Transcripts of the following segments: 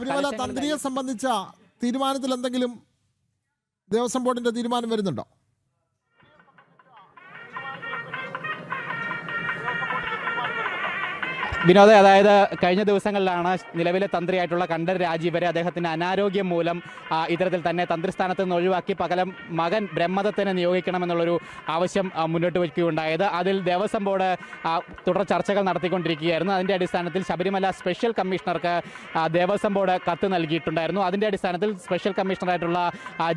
ശബരിമല തന്ത്രിയെ സംബന്ധിച്ച തീരുമാനത്തിൽ എന്തെങ്കിലും ദേവസ്വം ബോർഡിന്റെ തീരുമാനം വരുന്നുണ്ടോ? വിനോദ്, അതായത് കഴിഞ്ഞ ദിവസങ്ങളിലാണ് നിലവിലെ തന്ത്രിയായിട്ടുള്ള കണ്ഠരര് രാജീവരെ അദ്ദേഹത്തിൻ്റെ അനാരോഗ്യം മൂലം ഇത്തരത്തിൽ തന്നെ തന്ത്രിസ്ഥാനത്ത് നിന്ന് ഒഴിവാക്കി പകരം മകൻ ബ്രഹ്മദത്തനെ നിയോഗിക്കണമെന്നുള്ളൊരു ആവശ്യം മുന്നോട്ട് വയ്ക്കുകയുണ്ടായത്. അതിൽ ദേവസ്വം ബോർഡ് തുടർ ചർച്ചകൾ നടത്തിക്കൊണ്ടിരിക്കുകയായിരുന്നു. അതിൻ്റെ അടിസ്ഥാനത്തിൽ ശബരിമല സ്പെഷ്യൽ കമ്മീഷണർക്ക് ദേവസ്വം ബോർഡ് കത്ത് നൽകിയിട്ടുണ്ടായിരുന്നു. അതിൻ്റെ അടിസ്ഥാനത്തിൽ സ്പെഷ്യൽ കമ്മീഷണറായിട്ടുള്ള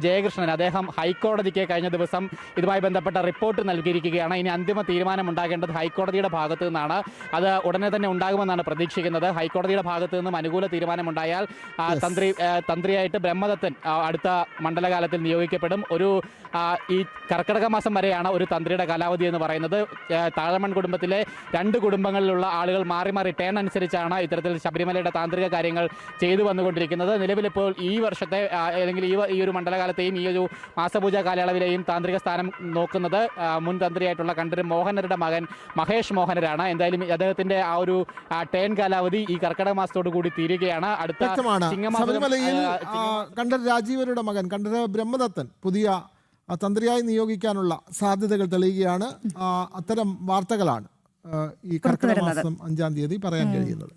ജയകൃഷ്ണൻ അദ്ദേഹം ഹൈക്കോടതിക്ക് കഴിഞ്ഞ ദിവസം ഇതുമായി ബന്ധപ്പെട്ട റിപ്പോർട്ട് നൽകിയിരിക്കുകയാണ്. ഇനി അന്തിമ തീരുമാനം ഉണ്ടാകേണ്ടത് ഹൈക്കോടതിയുടെ ഭാഗത്തു നിന്നാണ്. അത് ഉടനെ തന്നെ ഉണ്ടാകുമെന്നാണ് പ്രതീക്ഷിക്കുന്നത്. ഹൈക്കോടതിയുടെ ഭാഗത്തു നിന്നും അനുകൂല തീരുമാനമുണ്ടായാൽ തന്ത്രിയായിട്ട് ബ്രഹ്മദത്തൻ അടുത്ത മണ്ഡലകാലത്തിൽ നിയോഗിക്കപ്പെടും. ഈ കർക്കിടക മാസം വരെയാണ് ഒരു തന്ത്രിയുടെ കാലാവധി എന്ന് പറയുന്നത്. താഴമൺ കുടുംബത്തിലെ 2 കുടുംബങ്ങളിലുള്ള ആളുകൾ മാറി മാറി ടേൺ അനുസരിച്ചാണ് ഇത്തരത്തിൽ ശബരിമലയുടെ താന്ത്രിക കാര്യങ്ങൾ ചെയ്തു വന്നുകൊണ്ടിരിക്കുന്നത്. നിലവിലിപ്പോൾ ഈ വർഷത്തെ അല്ലെങ്കിൽ ഈ ഒരു മണ്ഡലകാലത്തെയും ഈ ഒരു മാസപൂജ കാലയളവിലെയും താന്ത്രിക സ്ഥാനം നോക്കുന്നത് മുൻ തന്ത്രിയായിട്ടുള്ള കണ്ഠരര് മോഹനരുടെ മകൻ മഹേഷ് മോഹനരാണ്. എന്തായാലും അദ്ദേഹത്തിന്റെ ആ ഒരു ടേൺ കാലാവധി ഈ കർക്കിടക മാസത്തോടു കൂടി തീരുകയാണ്. അടുത്ത ശബരിമലയിൽ കണ്ഠരര് രാജീവരുടെ മകൻ കണ്ഠരര് ബ്രഹ്മദത്തൻ പുതിയ തന്ത്രിയായി നിയോഗിക്കാനുള്ള സാധ്യതകൾ തെളിയുകയാണ്. അത്തരം വാർത്തകളാണ് ഈ കർക്കിടക മാസം 5-ാം തീയതി പറയാൻ കഴിയുന്നത്.